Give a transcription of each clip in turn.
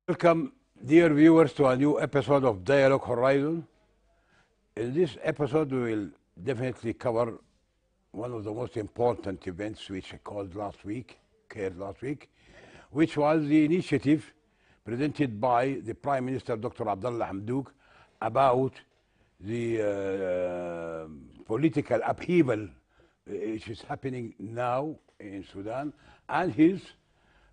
Welcome, dear viewers, to a new episode of Dialogue Horizon. In this episode, we will definitely cover one of the most important events which occurred last week, which was the initiative presented by the Prime Minister Dr. Abdullah Hamdouk about the political upheaval which is happening now in Sudan, and his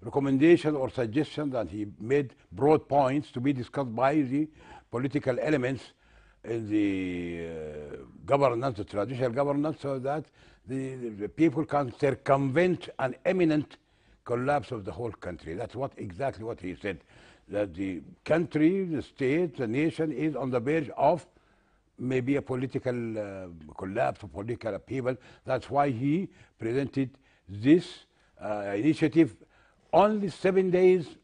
recommendation or suggestion that he made broad points to be discussed by the political elements in the governance, the traditional governance, so that the people can circumvent an imminent collapse of the whole country. That's exactly what he said, that the country, the state, the nation is on the verge of maybe a political collapse, a political upheaval. That's why he presented this initiative only 7 days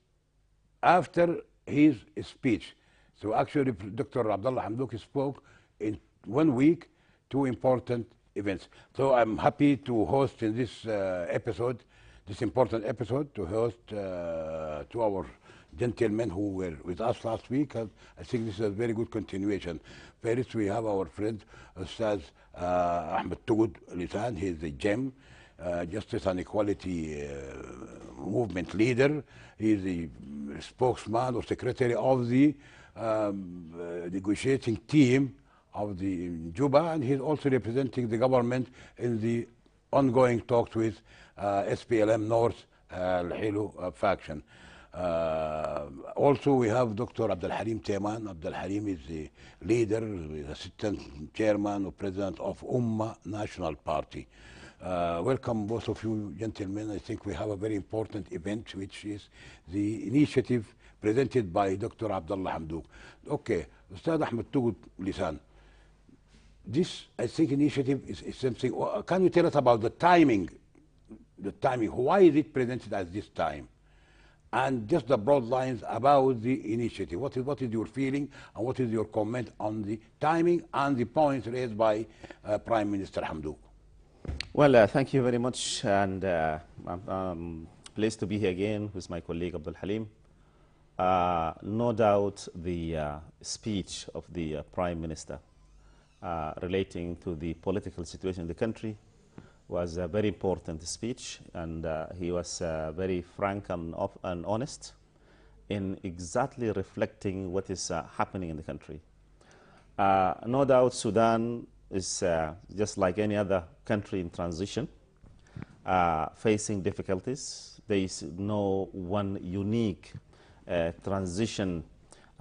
after his speech. So actually, Dr. Abdullah Hamdouk spoke in 1 week, two important events. So I'm happy to host in this episode, this important episode, to host two our gentlemen who were with us last week. And I think this is a very good continuation. First, we have our friend Ustaz Ahmed Toud Lisan. He's the GEM, Justice and Equality movement leader. He's the spokesman or secretary of the negotiating team of the Juba, and he's also representing the government in the ongoing talks with SPLM North Al-Hilo faction. Also, we have Dr. Abdul Halim Tayman. Abdul Halim is the leader, the assistant chairman or president of Ummah National Party. Welcome, both of you gentlemen. I think we have a very important event, which is the initiative presented by Dr. Abdullah Hamdouk. Okay, Ustad Ahmed Toud Lisan, this, I think, initiative is something. Can you tell us about the timing? The timing. Why is it presented at this time? And just the broad lines about the initiative. What is your feeling and what is your comment on the timing and the points raised by Prime Minister Hamdouk? Well, thank you very much, and I'm pleased to be here again with my colleague Abdul Halim. No doubt the speech of the Prime Minister relating to the political situation in the country was a very important speech, and he was very frank and honest in exactly reflecting what is happening in the country. No doubt Sudan is just like any other country in transition, facing difficulties. There is no one unique transition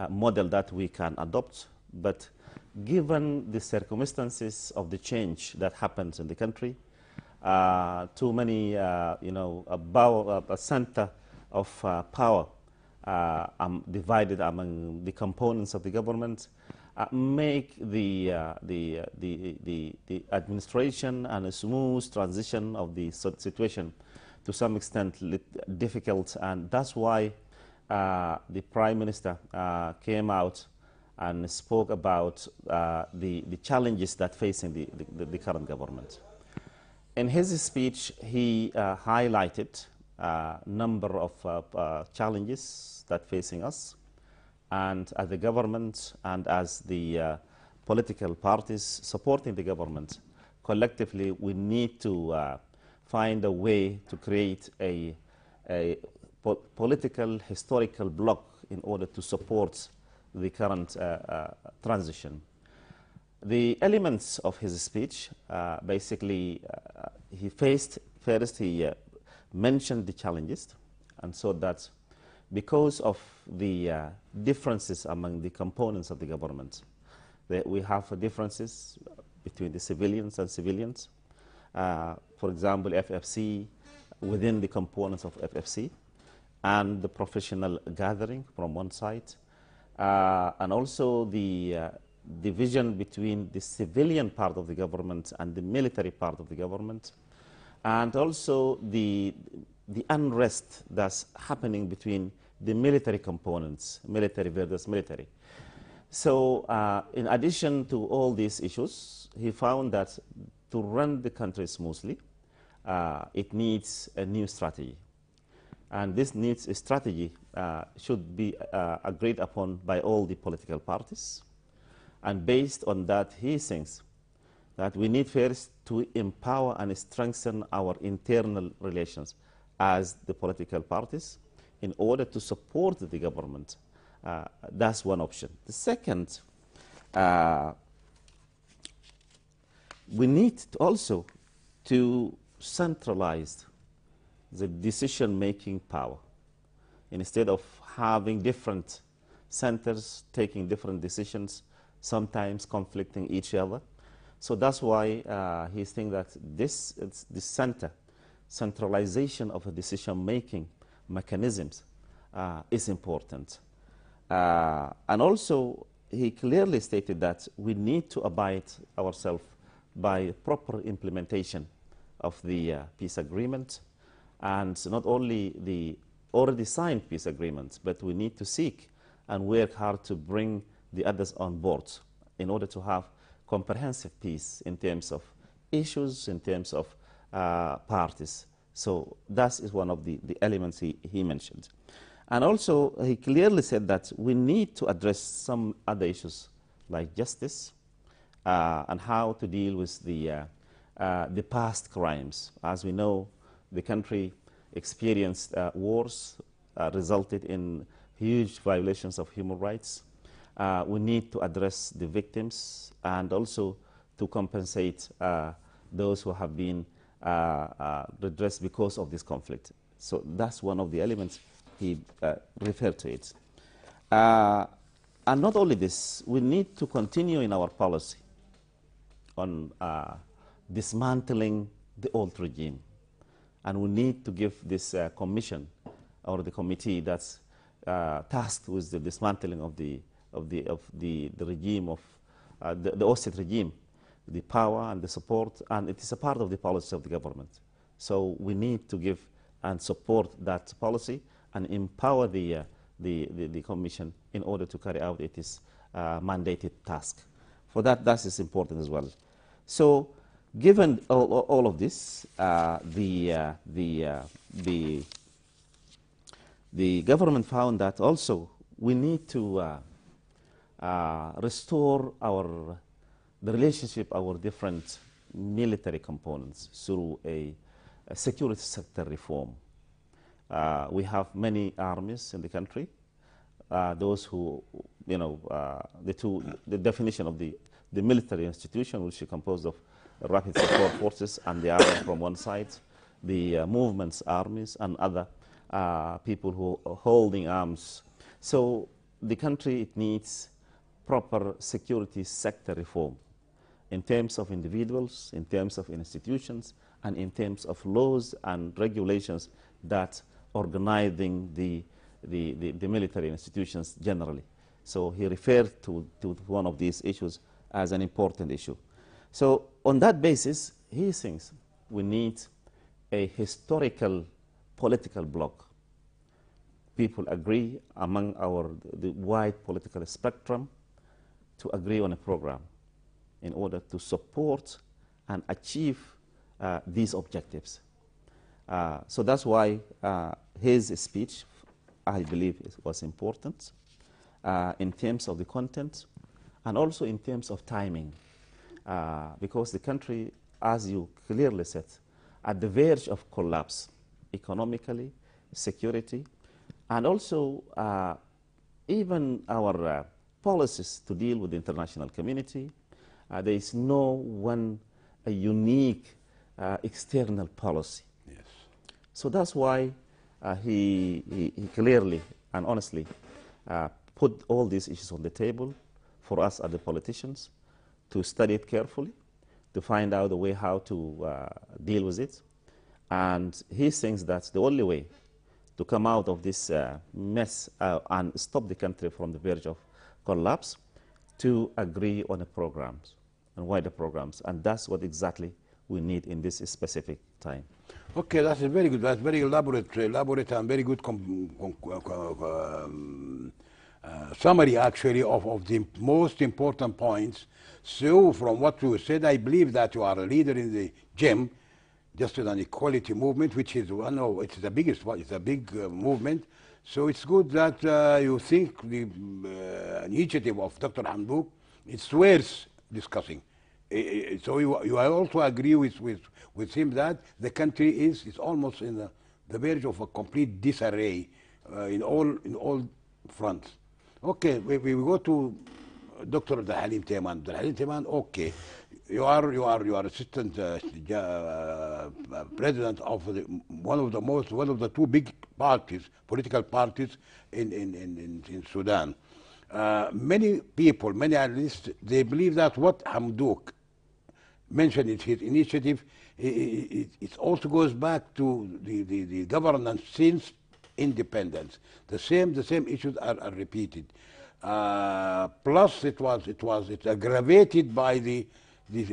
model that we can adopt, but given the circumstances of the change that happens in the country, too many, a center of power divided among the components of the government, make the administration and a smooth transition of the situation to some extent difficult, and that's why the Prime Minister came out and spoke about the challenges that facing the current government. In his speech, he highlighted a number of challenges that facing us, and as the government and as the political parties supporting the government, collectively we need to find a way to create a political historical bloc in order to support the current transition. The elements of his speech, basically, he mentioned the challenges, and so that because of the differences among the components of the government, we have differences between the civilians and civilians. For example, FFC, within the components of FFC, and the professional gathering from one side, and also the division between the civilian part of the government and the military part of the government, and also the unrest that's happening between the military components, military versus military. So in addition to all these issues, he found that to run the country smoothly, it needs a new strategy. And this needs a strategy should be agreed upon by all the political parties. And based on that, he thinks that we need first to empower and strengthen our internal relations as the political parties in order to support the government. That's one option. The second, we need also to centralize the decision-making power. Instead of having different centers taking different decisions, sometimes conflicting each other. So that's why he's thinking that this centralization of the decision-making mechanisms is important. And also, he clearly stated that we need to abide ourselves by proper implementation of the peace agreement, and not only the already signed peace agreements, but we need to seek and work hard to bring the others on board in order to have comprehensive peace in terms of issues, in terms of parties. So that is one of the elements he mentioned. And also, he clearly said that we need to address some other issues like justice and how to deal with the past crimes. As we know, the country experienced wars, resulted in huge violations of human rights. We need to address the victims and also to compensate those who have been redressed because of this conflict. So that's one of the elements he referred to it. And not only this, we need to continue in our policy on dismantling the old regime. And we need to give this commission or the committee that's tasked with the dismantling of the regime of the Osset regime, the power and the support, and it is a part of the policy of the government. So we need to give and support that policy and empower the commission in order to carry out its mandated task. For that is important as well. So, given all of this, the government found that also we need to restore the relationship, our different military components through a security sector reform. We have many armies in the country. Those who, the definition of the military institution, which is composed of rapid support forces and the army from one side, the movements armies and other people who are holding arms. So the country, it needs proper security sector reform in terms of individuals, in terms of institutions, and in terms of laws and regulations that organizing the military institutions generally. So he referred to one of these issues as an important issue. So on that basis, he thinks we need a historical political bloc. People agree among the wide political spectrum to agree on a program in order to support and achieve these objectives. So that's why his speech, I believe, was important in terms of the content and also in terms of timing, because the country, as you clearly said, at the verge of collapse economically, security, and also even our policies to deal with the international community. There is no one unique external policy. Yes. So that's why he clearly and honestly put all these issues on the table for us as the politicians to study it carefully, to find out a way how to deal with it. And he thinks that's the only way to come out of this mess and stop the country from the verge of collapse, to agree on the programs and wider programs. And that's what exactly we need in this specific time. Okay, that's very good. That's very elaborate and very good summary, actually, of the most important points. So, from what you said, I believe that you are a leader in the gym. Justice and Equality movement, which is one of, it's the biggest one, it's a big movement. So it's good that you think the initiative of Dr. Hamdouk, it's worth discussing. So you also agree with him that the country is almost in the verge of a complete disarray in all fronts. Okay, we go to Dr. Halim Teman. Halim Teman, okay, you are assistant president of one of the two big parties, political parties in Sudan. Many people, many analysts, they believe that what Hamdouk mentioned in his initiative, it also goes back to the governance since independence. The same issues are repeated. Plus, it's aggravated by the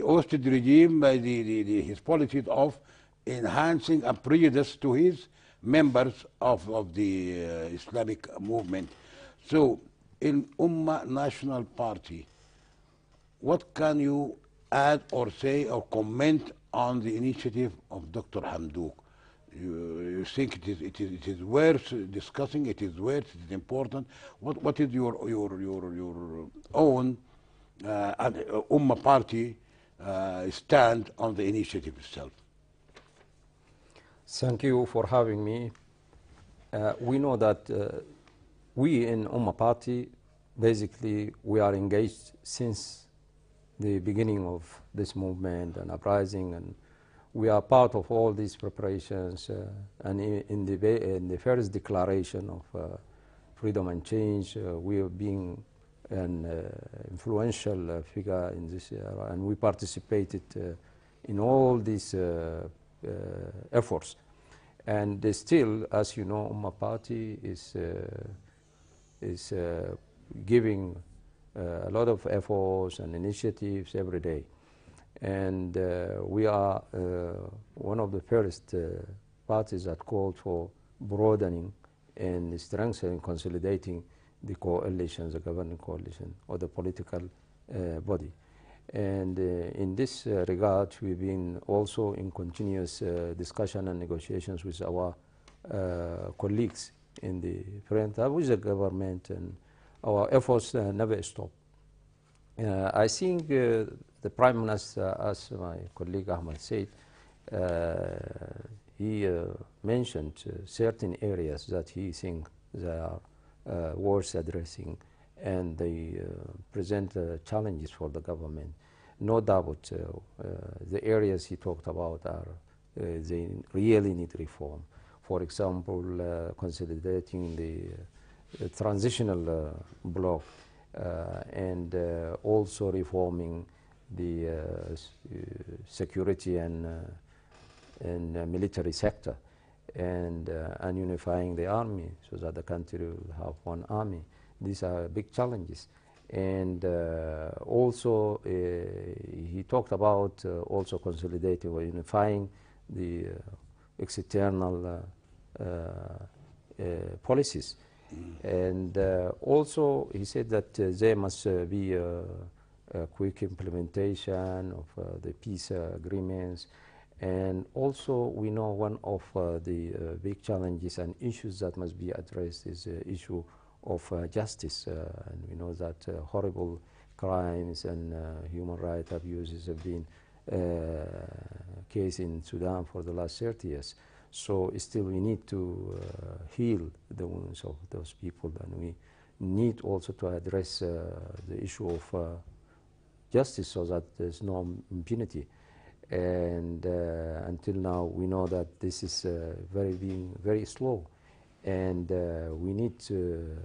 hostage regime, by his policies of enhancing a prejudice to his members of the Islamic movement. So, in Ummah National Party, what can you add or say or comment on the initiative of Dr. Hamdouk? You think it is worth discussing? It is important. What is your own Ummah Party stand on the initiative itself? Thank you for having me. We know that we in Ummah Party, basically, we are engaged since the beginning of this movement and uprising, and we are part of all these preparations. And in the first declaration of freedom and change, we have been an influential figure in this era, and we participated in all these efforts. And still, as you know, Ummah Party is giving a lot of efforts and initiatives every day. And we are one of the first parties that called for broadening and strengthening, consolidating the coalitions, the governing coalition, or the political body. And in this regard, we've been also in continuous discussion and negotiations with our colleagues in the front, with the government, and our efforts never stop. I think the Prime Minister, as my colleague Ahmed said, he mentioned certain areas that he thinks they are worth addressing, and they present challenges for the government. No doubt the areas he talked about are they really need reform. For example, consolidating the transitional bloc, and also reforming the security and military sector, and unifying the army so that the country will have one army. These are big challenges. And also he talked about also consolidating or unifying the external policies. And also he said that there must be a quick implementation of the peace agreements. And also we know one of the big challenges and issues that must be addressed is the issue of justice. And we know that horrible crimes and human rights abuses have been case in Sudan for the last 30 years. So still we need to heal the wounds of those people, and we need also to address the issue of justice so that there's no impunity. And until now we know that this is being very slow, and we need to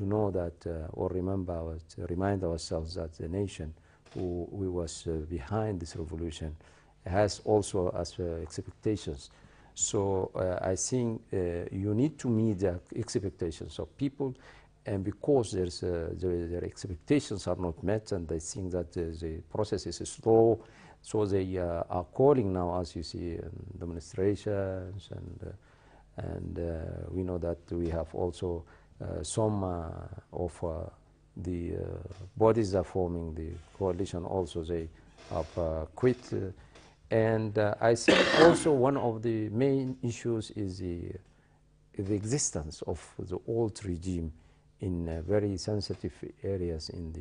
know that or remind ourselves that the nation who was behind this revolution has also as expectations. So I think you need to meet the expectations of people, and because their expectations are not met, and they think that the process is slow, so they are calling now, as you see, demonstrations, and we know that we have also some of the bodies that are forming the coalition also, they have quit. And I think also one of the main issues is the existence of the old regime in very sensitive areas in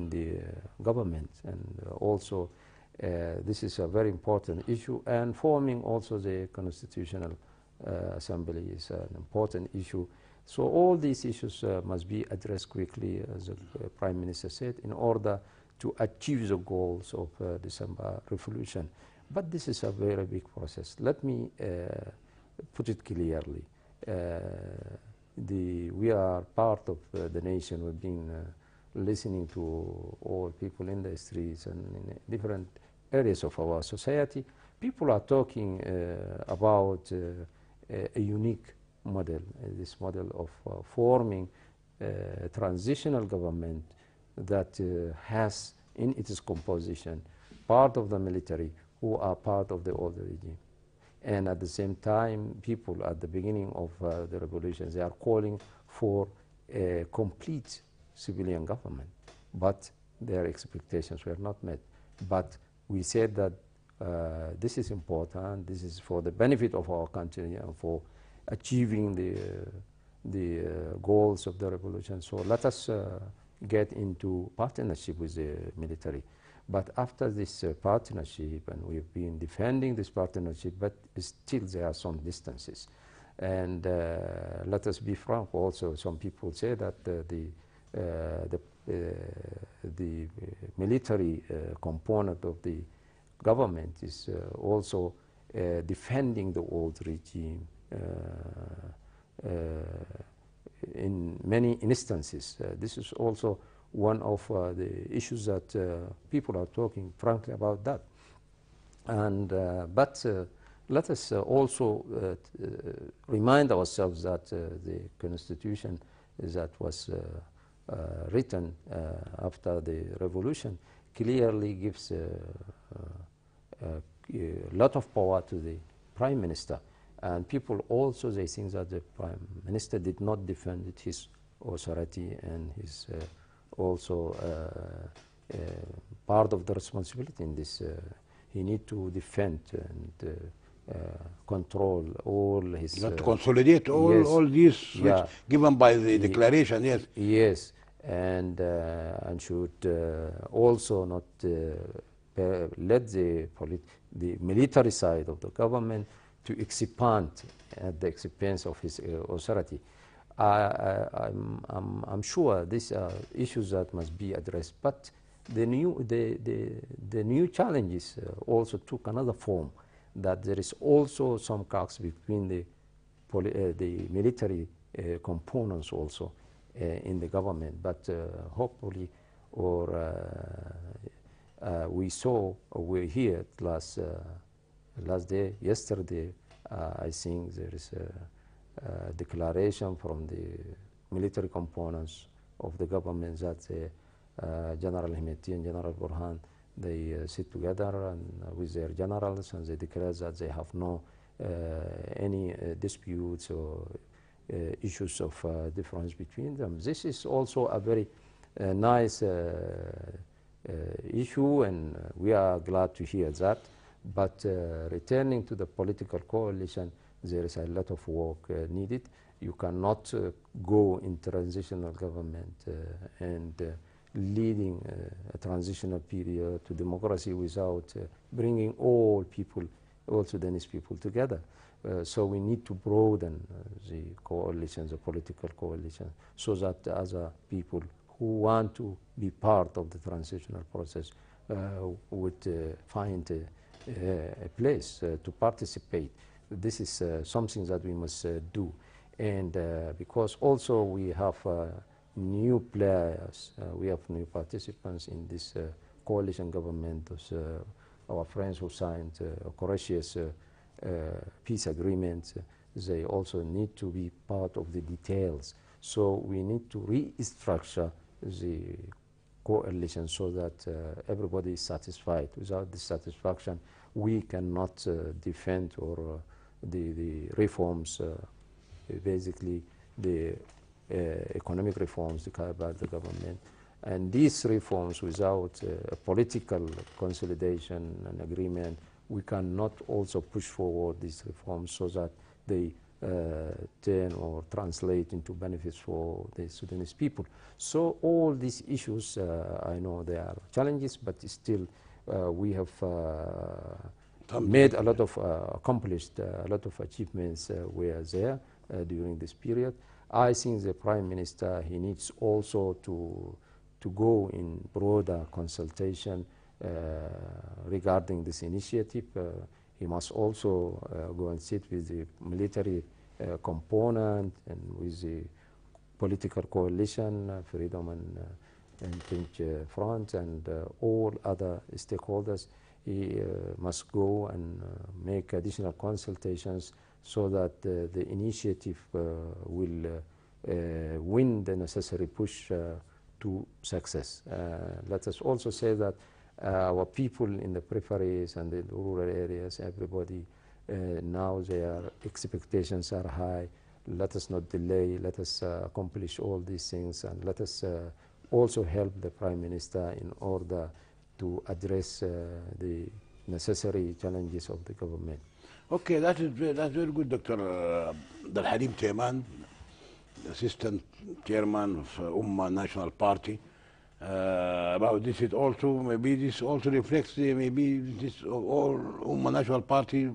the government, and also this is a very important issue, and forming also the constitutional assembly is an important issue. So all these issues must be addressed quickly, as the Prime Minister said, in order to achieve the goals of December Revolution. But this is a very big process. Let me put it clearly. We are part of the nation. We've been listening to all people in the streets and in different areas of our society. People are talking about a unique model, this model of forming a transitional government that has in its composition part of the military who are part of the old regime. And at the same time, people at the beginning of the revolution, they are calling for a complete civilian government, but their expectations were not met. But we said that this is important, this is for the benefit of our country and for achieving the goals of the revolution. So let us get into partnership with the military. But after this partnership, and we've been defending this partnership, but still there are some distances. And let us be frank also, some people say that the military component of the government is also defending the old regime in many instances. This is also one of the issues that people are talking frankly about that. And but let us also remind ourselves that the constitution that was written after the revolution clearly gives a lot of power to the prime minister. And people also, they think that the prime minister did not defend his authority and his also part of the responsibility in this. He need to defend and control all his... to consolidate all these given by the declaration, yes. Yes, and should also not let the military side of the government to expand at the expense of his authority. I'm sure these are issues that must be addressed, but the new challenges also took another form, that there is also some cracks between the military components also in the government. But hopefully, we saw, we heard last day, yesterday, I think there is a declaration from the military components of the government that General Hemeti and General Burhan, they sit together and with their generals, and they declare that they have no any disputes or issues of difference between them. This is also a very nice issue, and we are glad to hear that. But returning to the political coalition, there is a lot of work needed. You cannot go in transitional government and leading a transitional period to democracy without bringing all people, all Sudanese people together. So we need to broaden the coalition, the political coalition, so that other people who want to be part of the transitional process would find a place to participate. This is something that we must do. And because also we have new players, we have new participants in this coalition government, our friends who signed courageous peace agreements. They also need to be part of the details. So we need to restructure the coalition so that everybody is satisfied. Without this satisfaction, we cannot defend or the reforms, basically the economic reforms carried by the government. And these reforms, without a political consolidation and agreement, we cannot also push forward these reforms so that they turn or translate into benefits for the Sudanese people. So all these issues, I know there are challenges, but still we have made a lot of accomplished a lot of achievements were there during this period. I think the Prime Minister, he needs also to go in broader consultation regarding this initiative. He must also go and sit with the military component and with the political coalition, Freedom and Change Front, and all other stakeholders. He must go and make additional consultations so that the initiative will win the necessary push to success. Let us also say that our people in the peripheries and the rural areas, everybody now their expectations are high. Let us not delay. Let us accomplish all these things, and let us also help the Prime Minister in order to address the necessary challenges of the government. Okay, that's very good, Dr. Abdul Halim Teman, Assistant Chairman of Ummah National Party. About this, it also maybe this also reflects maybe this all Ummah National Party.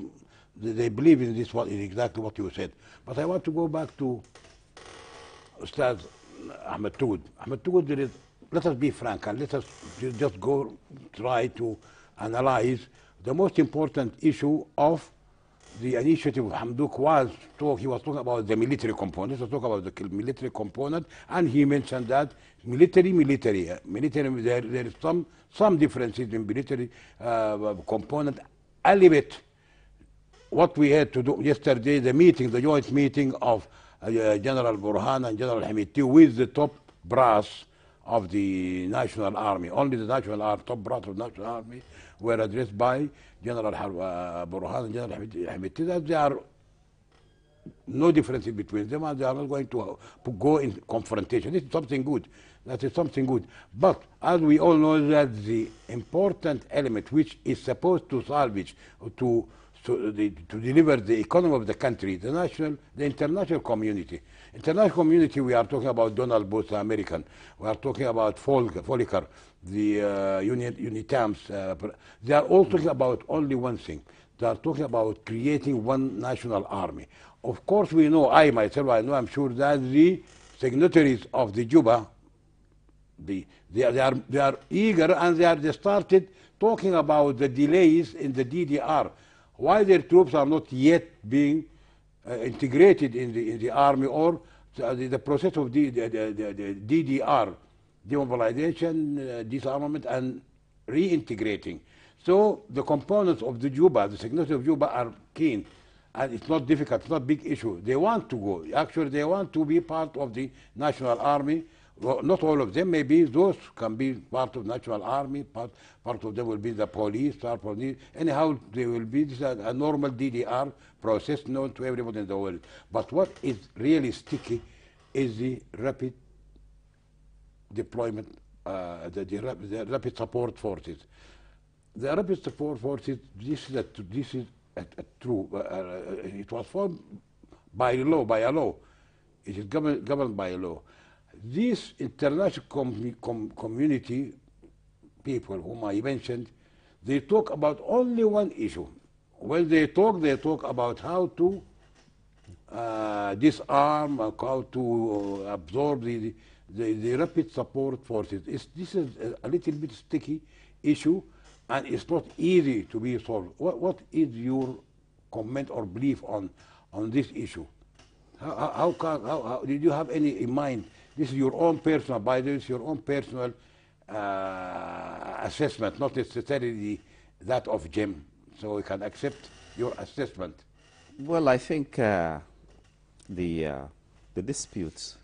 They believe in this. What is exactly what you said. But I want to go back to Ustad Ahmed Toud. Ahmed Toud, let us be frank and let us just go try to analyze the most important issue of the initiative of Hamdouk he was talking about the military component. He was talking about the military component, and he mentioned that military, there is some differences in military component. Elevate what we had to do yesterday, the joint meeting of General Burhan and General Hamidti with the top brass of the National Army. Only the top brass of the National Army were addressed by General Burhan and General Hamidti. That there are no differences between them, and they are not going to go in confrontation. This is something good. That is something good. But as we all know, that the important element which is supposed to salvage, to deliver the economy of the country, the international community. International community, we are talking about Donald Bush, the American. We are talking about Volcker, the UNITAMS. They are all talking about only one thing. They are talking about creating one national army. Of course, we know, I'm sure that the signatories of the Juba, they are eager, and they started talking about the delays in the DDR. Why their troops are not yet being integrated in the army, or the process of the DDR, demobilization, disarmament, and reintegrating. So the components of the Juba, the signatories of Juba, are keen, and it's not difficult, it's not a big issue. They want to go. Actually, they want to be part of the national army. Well, not all of them, maybe those can be part of national army, part of them will be the police, anyhow they will be a normal DDR process known to everybody in the world. But what is really sticky is the rapid deployment, the rapid support forces. The rapid support forces, this is true, it was formed by a law, it is governed by a law. These international community people whom I mentioned, they talk about only one issue. When they talk about how to disarm, how to absorb the rapid support forces. This is a little bit sticky issue, and it's not easy to be solved. What is your comment or belief on this issue? How did you have any in mind? This is your own personal, by this, your own personal assessment, not necessarily that of Jim. So we can accept your assessment. Well, I think the disputes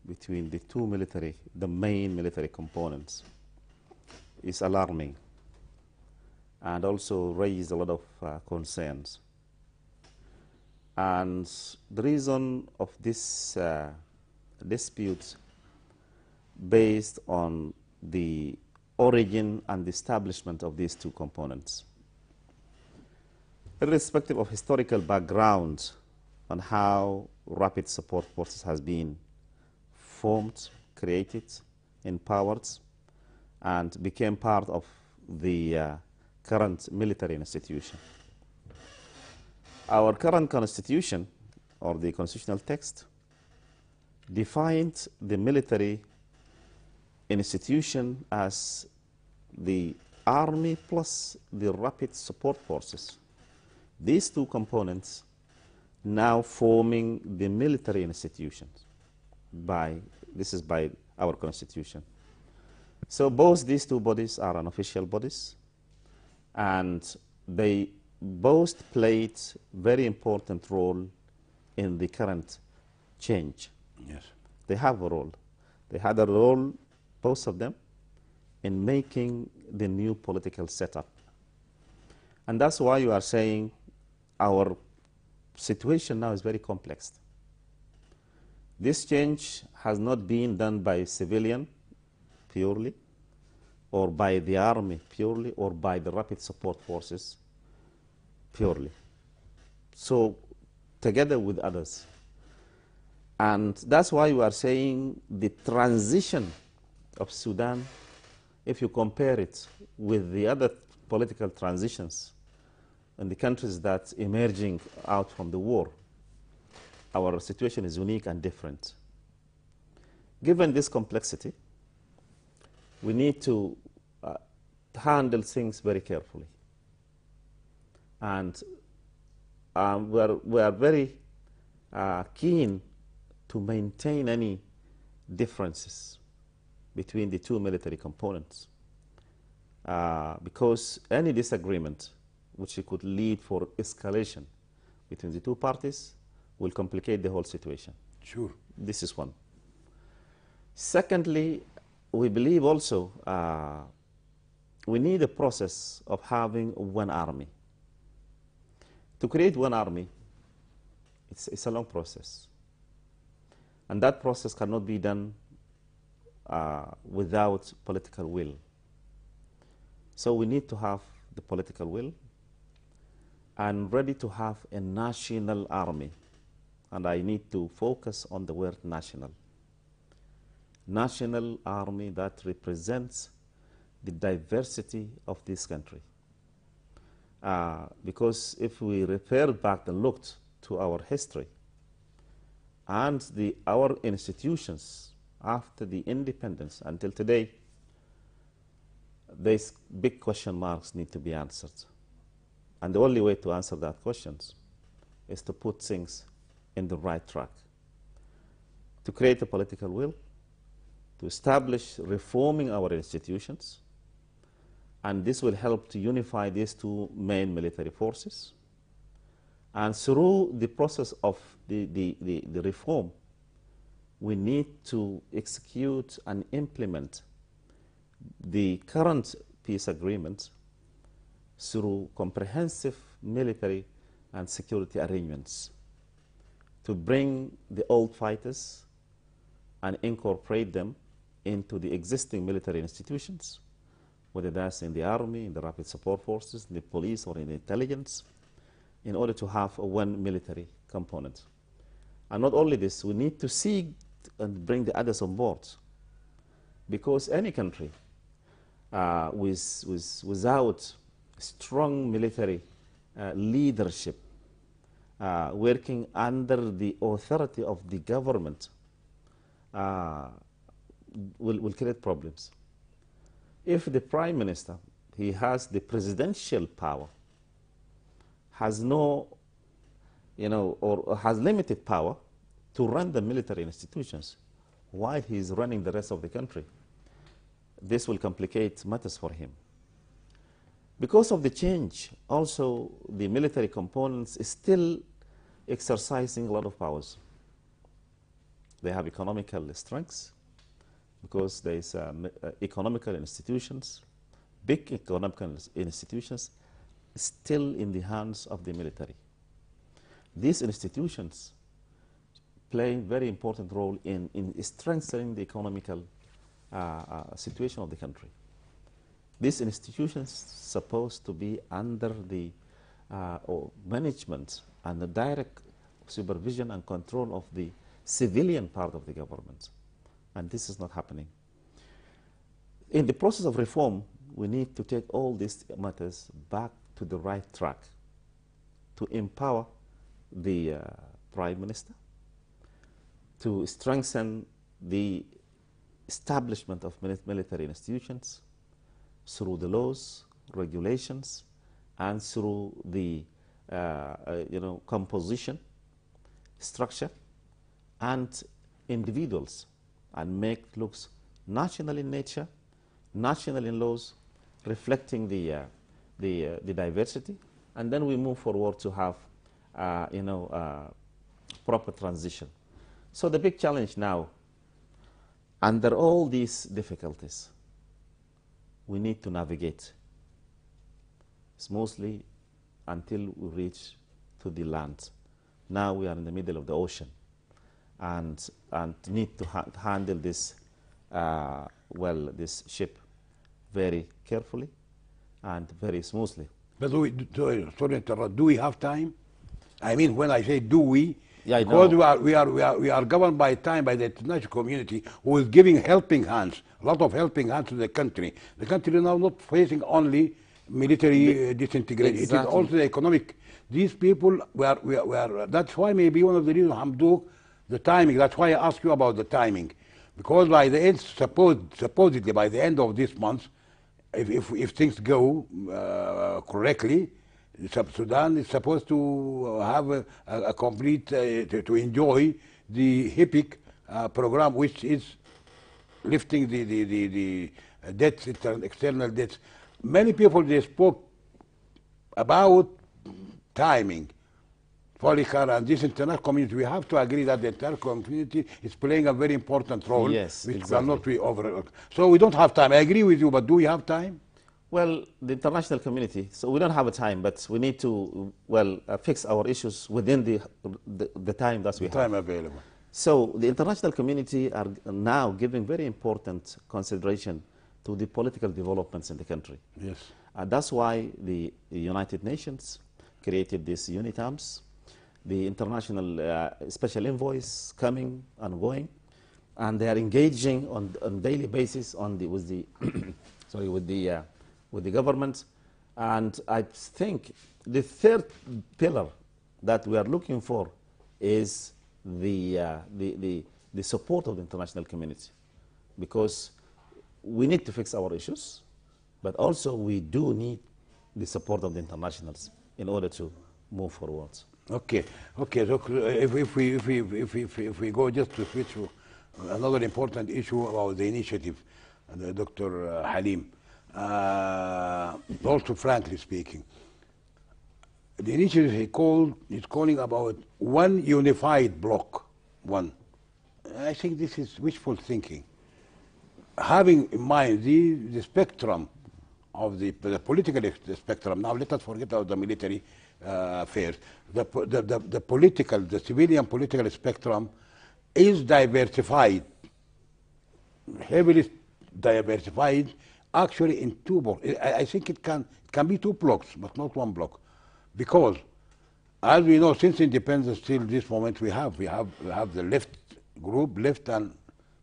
between the main military components is alarming and also raised a lot of concerns. And the reason of this disputes based on the origin and the establishment of these two components. irrespective of historical background on how Rapid Support Forces has been formed, created, empowered, and became part of the current military institution. Our current constitution, or the constitutional text, defined the military institution as the army plus the rapid support forces. These two components now forming the military institutions this is by our constitution. So both these two bodies are unofficial bodies, and they both played very important role in the current change. Yes. They have a role. They had a role, both of them, in making the new political setup. And that's why you are saying our situation now is very complex. This change has not been done by civilian purely, or by the army purely, or by the rapid support forces purely. So together with others. And that's why we are saying the transition of Sudan, if you compare it with the other political transitions in the countries that emerging out from the war, our situation is unique and different. Given this complexity, we need to handle things very carefully. And we are very keen to maintain any differences between the two military components, because any disagreement which could lead for escalation between the two parties will complicate the whole situation. Sure. This is one. Secondly, we believe also we need a process of having one army. To create one army, it's a long process. And that process cannot be done without political will. So we need to have the political will and ready to have a national army. And I need to focus on the word national. National army that represents the diversity of this country. Because if we refer back and looked to our history and our institutions after the independence until today, these big question marks need to be answered. And the only way to answer that questions is to put things in the right track. To create a political will, to establish reforming our institutions, and this will help to unify these two main military forces. And through the process of the reform, we need to execute and implement the current peace agreement through comprehensive military and security arrangements to bring the old fighters and incorporate them into the existing military institutions, whether that's in the army, in the rapid support forces, in the police, or in the intelligence, in order to have one military component. And not only this, we need to seek and bring the others on board, because any country without strong military leadership working under the authority of the government will create problems. If the prime minister, he has the presidential power, has no, or has limited power to run the military institutions while he is running the rest of the country, this will complicate matters for him. Because of the change, also the military components is still exercising a lot of powers. They have economical strengths because there is economical institutions, big economical institutions, still in the hands of the military. These institutions play a very important role in strengthening the economical situation of the country. These institutions supposed to be under the or management and the direct supervision and control of the civilian part of the government. And this is not happening. In the process of reform, we need to take all these matters back to the right track to empower the Prime Minister, to strengthen the establishment of military institutions through the laws, regulations, and through the composition, structure, and individuals, and make looks national in nature, national in laws, reflecting the diversity, and then we move forward to have proper transition. So the big challenge now, under all these difficulties, we need to navigate smoothly until we reach to the land. Now we are in the middle of the ocean, and need to handle this this ship very carefully and very smoothly. But sorry to interrupt, do we have time? I mean, when I say do we, yeah, I because know. we are governed by time by the international community, who is giving helping hands, a lot of helping hands to the country. The country is now not facing only military disintegration. Exactly. It is also the economic. These people were that's why maybe one of the reasons Hamdouk, the timing, that's why I asked you about the timing. Because by the end, supposedly by the end of this month, if things go correctly, Sudan is supposed to have a complete, to enjoy the HIPIC program, which is lifting the debts, external debts. Many people, they spoke about timing. Polycar and this international community, we have to agree that the international community is playing a very important role, Yes, which exactly. cannot be overlooked. So we don't have time. I agree with you, but do we have time? Well, the international community, so we don't have a time, but we need to, fix our issues within the time that we have. Time available. So the international community are now giving very important consideration to the political developments in the country. Yes. That's why the United Nations created this UNITAMS, the international special envoys coming and going, and they are engaging on daily basis with the government. And I think the third pillar that we are looking for is the support of the international community, because we need to fix our issues, but also we do need the support of the internationals in order to move forward. Okay. So if we go just to switch to another important issue about the initiative, Dr. Halim. Also, frankly speaking, the initiative is calling about one unified bloc. One. I think this is wishful thinking. Having in mind the spectrum of the political spectrum. Now let us forget about the military affairs. The civilian political spectrum is diversified, heavily diversified, actually in two blocks. I think it can be two blocks, but not one block, because as we know, since independence till this moment, we have the left group, left and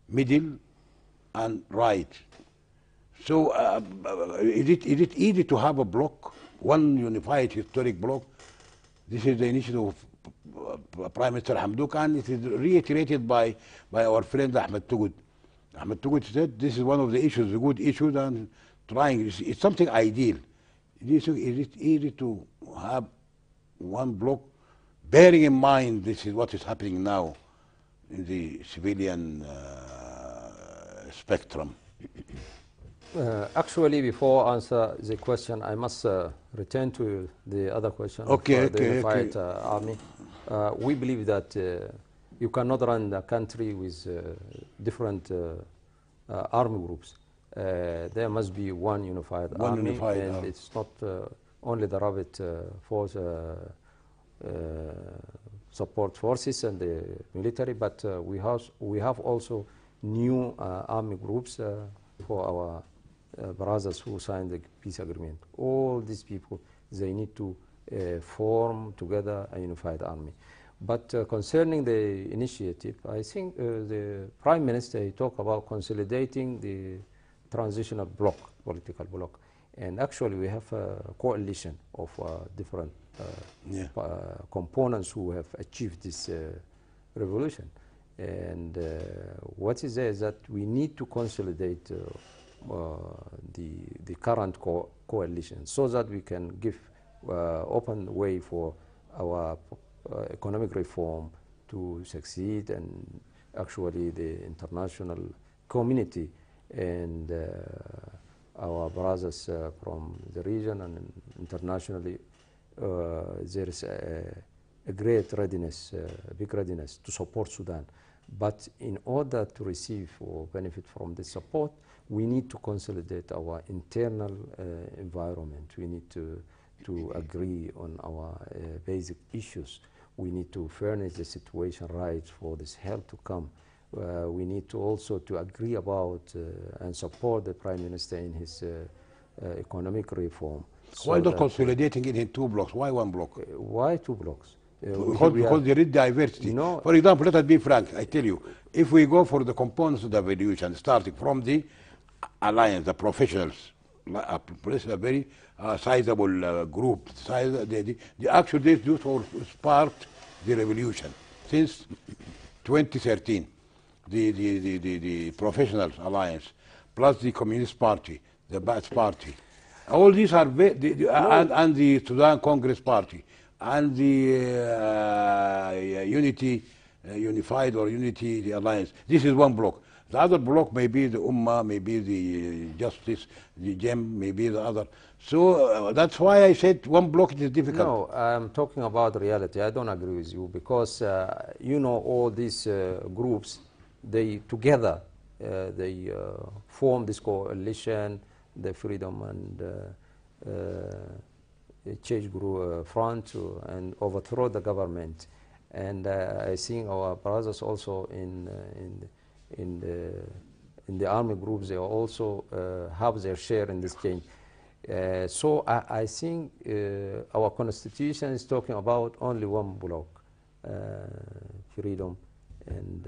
middle and right. So is it easy to have a block, one unified historic block? This is the initiative of Prime Minister Hamdouk, and it is reiterated by our friend Ahmed Tugud. Ahmed Tugud said this is one of the issues, the good issues, and trying, it's something ideal. Is it easy to have one block, bearing in mind this is what is happening now in the civilian spectrum? Actually, before I answer the question, I must return to the other question of the unified army. We believe that you cannot run the country with different army groups. There must be one unified army, and it's not only the Rabbit Force support forces and the military, but we have also new army groups for our brothers who signed the peace agreement. All these people, they need to form together a unified army. But concerning the initiative, I think the Prime Minister, he talked about consolidating the transitional bloc, political bloc. And actually we have a coalition of different components who have achieved this revolution. And what is there is that we need to consolidate the current coalition so that we can give open way for our economic reform to succeed, and actually the international community and our brothers from the region and internationally, there is a great readiness, big readiness to support Sudan. But in order to receive or benefit from this support, we need to consolidate our internal environment. We need to agree on our basic issues. We need to furnish the situation right for this help to come. We need to also to agree about and support the Prime Minister in his economic reform. Why not consolidating it in 2 blocks? Why 1 block? Why 2 blocks? Because there is diversity. No. For example, let us be frank. I tell you, if we go for the components of the revolution, starting from the alliance, the professionals, a very sizable group, actually these sparked the revolution since 2013. The professionals alliance, plus the Communist Party, the Ba'ath Party, all these are and the Sudan Congress Party, and the Unified or Unity the Alliance. This is 1 block. The other block may be the Ummah, maybe the Justice, the GEM, maybe the other. So that's why I said 1 block is difficult. No, I'm talking about reality. I don't agree with you because you know all these groups, they together they form this coalition, the Freedom and Change Group Front, and overthrow the government. And I think our brothers also in the army groups, they also have their share in this change. So I think our constitution is talking about only 1 block, Freedom and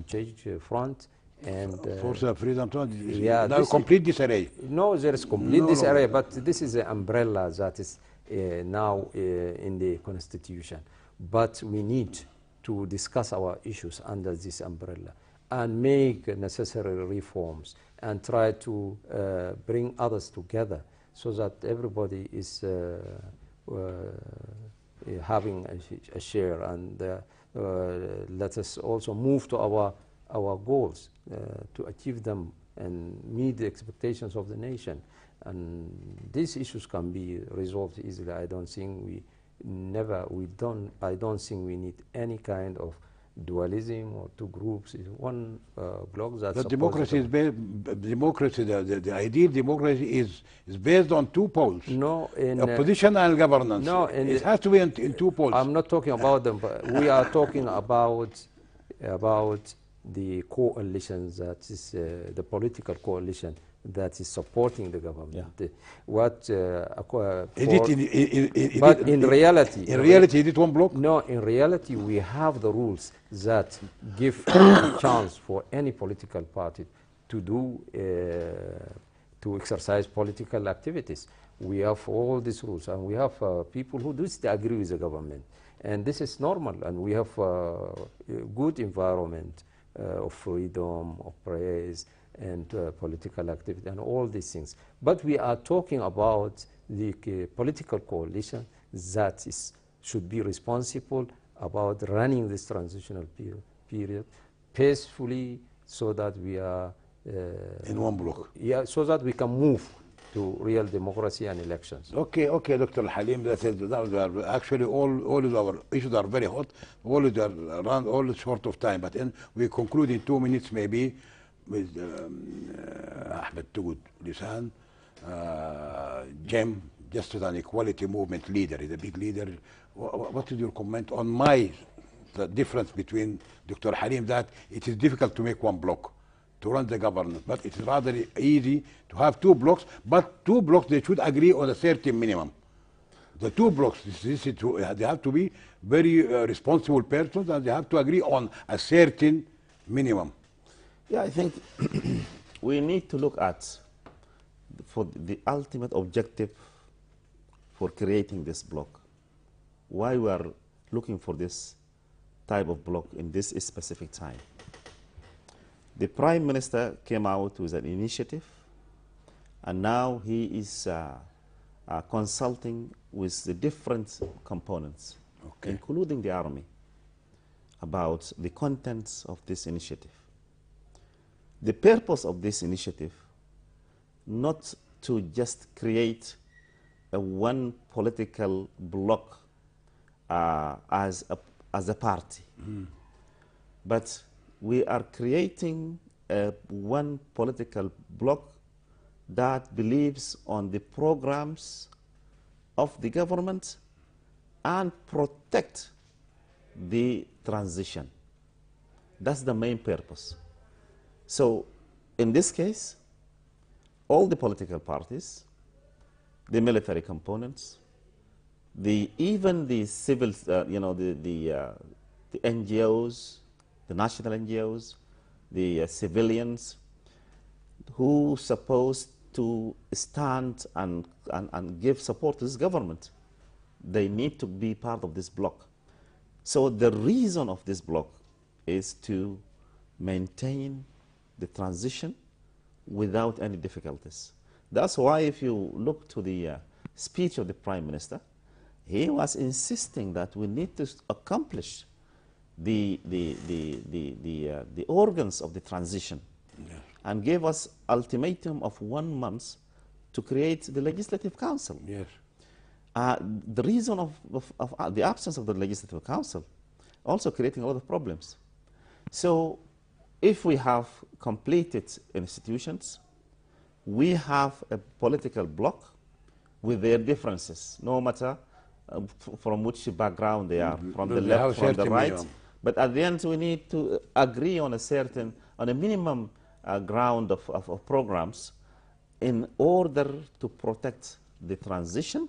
Change Front. And Force of Freedom Front, yeah, now complete disarray. No, there is complete disarray, but this is the umbrella that is now in the constitution. But we need to discuss our issues under this umbrella and make necessary reforms and try to bring others together so that everybody is having a share, and let us also move to our goals to achieve them and meet the expectations of the nation. And these issues can be resolved easily. I don't think I don't think we need any kind of dualism or 2 groups. It's 1 block that. The democracy is the ideal democracy is based on 2 poles. No, in opposition and governance. No, it has to be in 2 poles. I'm not talking about them, but we are talking about the coalition, that is the political coalition that is supporting the government. Yeah. But in reality, is it 1 block? No, in reality, we have the rules that give a chance for any political party to do to exercise political activities. We have all these rules, and we have people who do agree with the government, and this is normal. And we have a good environment of freedom of press and political activity and all these things. But we are talking about the political coalition that should be responsible about running this transitional period peacefully, so that we are in 1 block. Yeah, so that we can move to real democracy and elections. Okay, Dr. Halim, actually all of our issues are very hot, all are around all short of time, but we conclude in 2 minutes maybe with Ahmed Tugud Lisan, Jem, Justice and Equality Movement leader, is a big leader. What is your comment on the difference between Dr. Halim, that it is difficult to make 1 block to run the government, but it's rather easy to have 2 blocks, but 2 blocks they should agree on a certain minimum. The two blocks, they have to be very responsible persons, and they have to agree on a certain minimum. Yeah, I think we need to look at for the ultimate objective for creating this block. Why we are looking for this type of block in this specific time. The Prime Minister came out with an initiative, and now he is consulting with the different components, Okay. including the army, about the contents of this initiative. The purpose of this initiative, not to just create a one political bloc as a party, but we are creating one political bloc that believes on the programs of the government and protect the transition. That's the main purpose. So in this case, all the political parties, the military components, even the civil, the NGOs, the national NGOs, the civilians who supposed to stand and give support to this government, they need to be part of this bloc. So the reason of this bloc is to maintain the transition without any difficulties. That's why if you look to the speech of the Prime Minister, he was insisting that we need to accomplish the organs of the transition, Yes. and gave us ultimatum of 1 month to create the Legislative Council. Yes. The reason of the absence of the Legislative Council also creating a lot of problems. So if we have completed institutions, we have a political bloc with their differences, no matter from which background they are, from the They have left, from the certain right. minimum. But at the end, we need to agree on a minimum ground of programs in order to protect the transition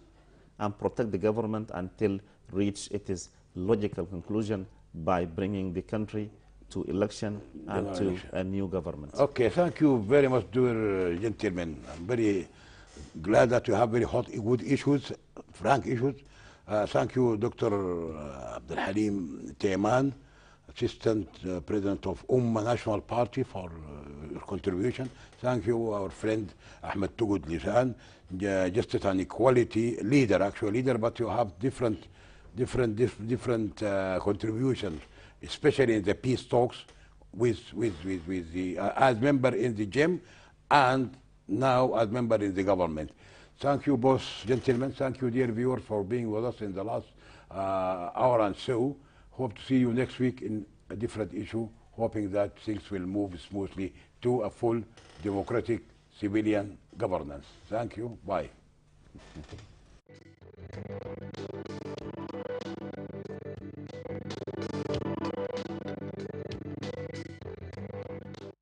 and protect the government until reach its logical conclusion by bringing the country to election and to a new government. Okay, thank you very much, dear gentlemen. I'm very glad that you have very hot, good issues, frank issues. Thank you, Dr. Abdul Halim Tayman, Assistant President of National Party, for your contribution. Thank you, our friend Ahmed Tugud Lisan, Justice and Equality leader, actual leader, but you have different contributions, especially in the peace talks with the as member in the GEM and now as member in the government. Thank you both gentlemen. Thank you, dear viewers, for being with us in the last hour and so. Hope to see you next week in a different issue, hoping that things will move smoothly to a full democratic civilian governance. Thank you. Bye.